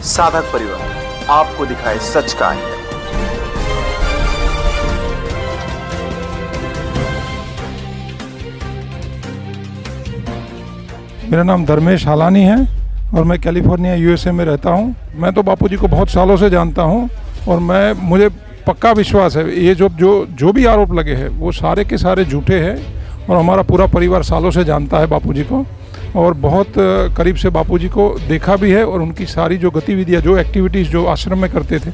साधक परिवार आपको दिखाए सच का आईना। मेरा नाम धर्मेश हालानी है और मैं कैलिफोर्निया यूएसए में रहता हूँ। मैं तो बापूजी को बहुत सालों से जानता हूँ और मुझे पक्का विश्वास है ये जो भी आरोप लगे हैं वो सारे के सारे झूठे हैं और हमारा पूरा परिवार सालों से जानता है बापूजी को और बहुत करीब से बापूजी को देखा भी है और उनकी सारी जो गतिविधियाँ जो एक्टिविटीज़ जो आश्रम में करते थे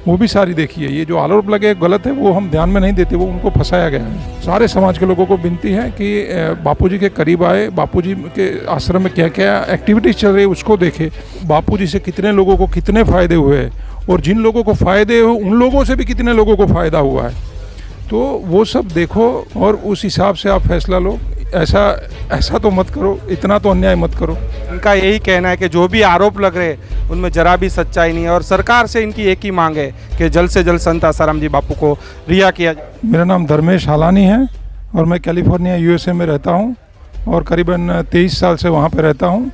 वो भी सारी देखी है। ये जो आरोप लगे गलत है वो हम ध्यान में नहीं देते, वो उनको फंसाया गया है। सारे समाज के लोगों को विनती है कि बापूजी के करीब आए, बापूजी के आश्रम में क्या क्या एक्टिविटीज़ चल रही है उसको देखे, बापूजी से कितने लोगों को कितने फ़ायदे हुए हैं और जिन लोगों को फ़ायदे हो उन लोगों से भी कितने लोगों को फ़ायदा हुआ है, तो वो सब देखो और उस हिसाब से आप फैसला लो। ऐसा तो मत करो, इतना तो अन्याय मत करो। इनका यही कहना है कि जो भी आरोप लग रहे हैं उनमें जरा भी सच्चाई नहीं है और सरकार से इनकी एक ही मांग है कि जल्द से जल्द संत आसाराम जी बापू को रिहा किया जाए। मेरा नाम धर्मेश हालानी है और मैं कैलिफोर्निया यूएसए में रहता हूँ और करीबन 23 साल से वहाँ पे रहता हूँ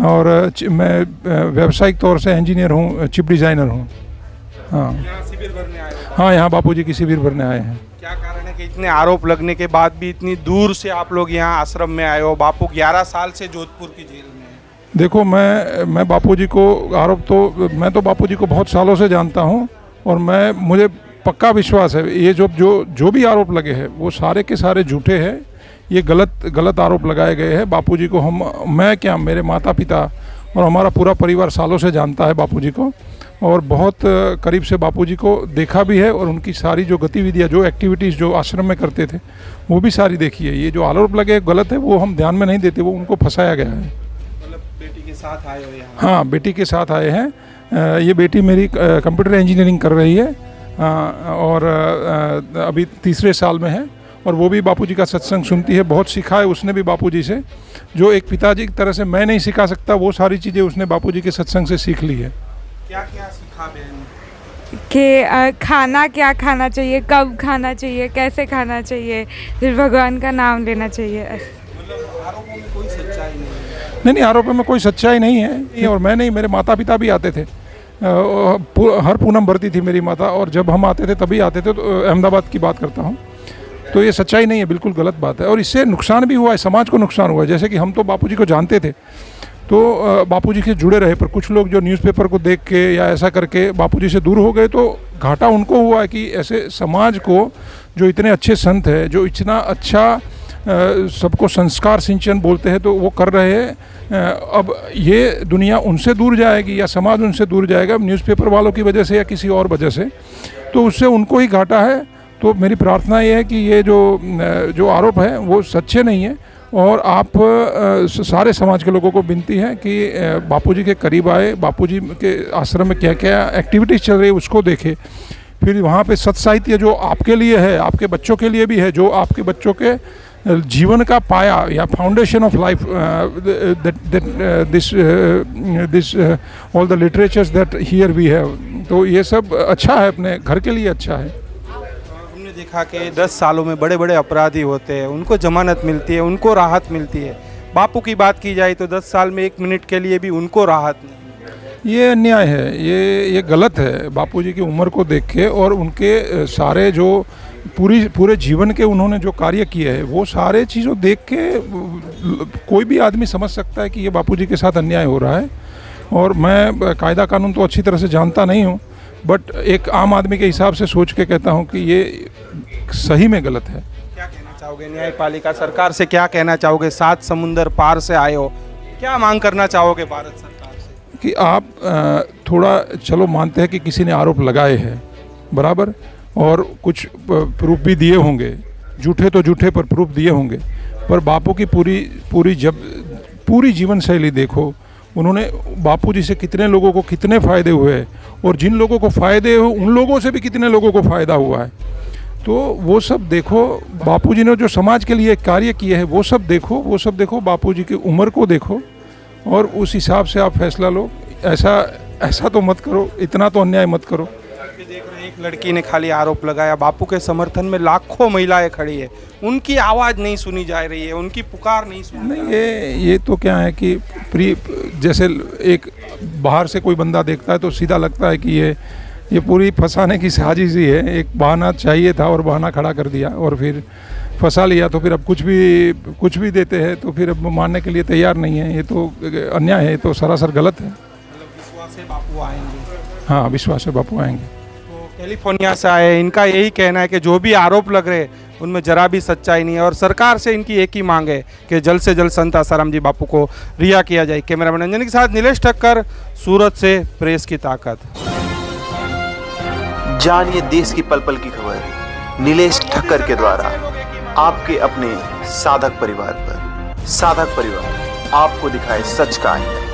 और मैं व्यावसायिक तौर से इंजीनियर हूँ, चिप डिज़ाइनर हूँ। हाँ, यहाँ शिविर भरने आए हो? हाँ, यहाँ बापूजी की शिविर भरने आए हैं। क्या कारण है कि इतने आरोप लगने के बाद भी इतनी दूर से आप लोग यहाँ आश्रम में आए हो? बापू 11 साल से जोधपुर की जेल में है। देखो, मैं बापूजी को मैं तो बापूजी को बहुत सालों से जानता हूँ और मुझे पक्का विश्वास है ये जो भी आरोप लगे हैं वो सारे के सारे झूठे हैं। ये गलत आरोप लगाए गए हैं। बापूजी को मेरे माता पिता और हमारा पूरा परिवार सालों से जानता है बापूजी को और बहुत करीब से बापूजी को देखा भी है और उनकी सारी जो गतिविधियाँ जो एक्टिविटीज़ जो आश्रम में करते थे वो भी सारी देखी है। ये जो आरोप लगे गलत है वो हम ध्यान में नहीं देते, वो उनको फंसाया गया है। मतलब बेटी के साथ आए हो यहाँ? हाँ, बेटी के साथ आए हैं। ये बेटी मेरी कंप्यूटर इंजीनियरिंग कर रही है और अभी तीसरे साल में है और वो भी बापूजी का सत्संग सुनती है। बहुत सीखा है उसने भी बापूजी से, जो एक पिताजी की तरह से मैं नहीं सिखा सकता वो सारी चीज़ें उसने बापूजी के सत्संग से सीख ली है। क्या क्या सीखा बहन? कि खाना क्या खाना चाहिए, कब खाना चाहिए, कैसे खाना चाहिए, फिर भगवान का नाम लेना चाहिए। मतलब आरोपों में कोई सच्चाई नहीं है? नहीं, आरोपों में कोई सच्चाई नहीं है और मैं नहीं, मेरे माता पिता भी आते थे। हर पूनम भरती थी मेरी माता और जब हम आते थे तभी आते थे। तो अहमदाबाद की बात करता हूँ। तो ये सच्चाई नहीं है, बिल्कुल गलत बात है और इससे नुकसान भी हुआ है, समाज को नुकसान हुआ है। जैसे कि हम तो बापूजी को जानते थे तो बापूजी से जुड़े रहे, पर कुछ लोग जो न्यूज़पेपर को देख के या ऐसा करके बापूजी से दूर हो गए तो घाटा उनको हुआ है कि ऐसे समाज को जो इतने अच्छे संत हैं, जो इतना अच्छा सबको संस्कार सिंचन बोलते हैं तो वो कर रहे हैं, अब ये दुनिया उनसे दूर जाएगी या समाज उनसे दूर जाएगा न्यूज़पेपर वालों की वजह से या किसी और वजह से, तो उससे उनको ही घाटा है। तो मेरी प्रार्थना ये है कि ये जो आरोप है वो सच्चे नहीं है और आप सारे समाज के लोगों को विनती है कि बापूजी के करीब आए, बापूजी के आश्रम में क्या क्या एक्टिविटीज़ चल रही है उसको देखे, फिर वहाँ पे सत्य साहित्य जो आपके लिए है, आपके बच्चों के लिए भी है, जो आपके बच्चों के जीवन का पाया या foundation of life, this all the literatures that here we have, तो ये सब अच्छा है, अपने घर के लिए अच्छा है। हमने देखा कि 10 सालों में बड़े बड़े अपराधी होते हैं, उनको जमानत मिलती है, उनको राहत मिलती है। बापू की बात की जाए तो 10 साल में 1 मिनट के लिए भी उनको राहत नहीं। ये अन्याय है, ये गलत है। बापूजी की उम्र को देख के और उनके सारे जो पूरे जीवन के उन्होंने जो कार्य किए हैं वो सारे चीज़ों देख के कोई भी आदमी समझ सकता है कि ये बापूजी के साथ अन्याय हो रहा है। और मैं कायदा कानून तो अच्छी तरह से जानता नहीं हूँ, बट एक आम आदमी के हिसाब से सोच के कहता हूँ कि ये सही में गलत है। क्या कहना चाहोगे न्यायपालिका सरकार से, क्या कहना चाहोगे? 7 समुंदर पार से आए हो, क्या मांग करना चाहोगे भारत सरकार से? कि आप थोड़ा चलो मानते हैं कि किसी ने आरोप लगाए हैं बराबर और कुछ प्रूफ भी दिए होंगे, झूठे तो झूठे पर प्रूफ दिए होंगे, पर बापू की पूरी जीवन शैली देखो, उन्होंने बापूजी से कितने लोगों को कितने फ़ायदे हुए हैं और जिन लोगों को फ़ायदे हो उन लोगों से भी कितने लोगों को फ़ायदा हुआ है, तो वो सब देखो। बापूजी ने जो समाज के लिए कार्य किए हैं वो सब देखो, बापूजी की उम्र को देखो और उस हिसाब से आप फैसला लो। ऐसा तो मत करो, इतना तो अन्याय मत करो। देख रहे हैं एक लड़की ने खाली आरोप लगाया, बापू के समर्थन में लाखों महिलाएं खड़ी है, उनकी आवाज़ नहीं सुनी जा रही है, उनकी पुकार नहीं सुनी। नहीं, ये तो क्या है कि जैसे एक बाहर से कोई बंदा देखता है तो सीधा लगता है कि ये पूरी फंसाने की साजिश ही है। एक बहाना चाहिए था और बहाना खड़ा कर दिया और फिर फंसा लिया। तो फिर अब कुछ भी देते हैं तो फिर अब मानने के लिए तैयार नहीं है। ये तो अन्याय है, ये तो सरासर गलत है। विश्वास से बापू आएंगे। हाँ, विश्वास से बापू आएंगे। तो कैलिफोर्निया से आए, इनका यही कहना है कि जो भी आरोप लग रहे उनमें जरा भी सच्चाई नहीं है और सरकार से इनकी एक ही मांग है कि जल्द से जल्द संत आसाराम जी बापू को रिहा किया जाए। कैमरामैन अंजन के साथ नीलेश ठक्कर, सूरत से प्रेस की ताकत। जानिए देश की पल पल की खबर नीलेश ठक्कर के द्वारा आपके अपने साधक परिवार पर। साधक परिवार आपको दिखाए सच का आईना।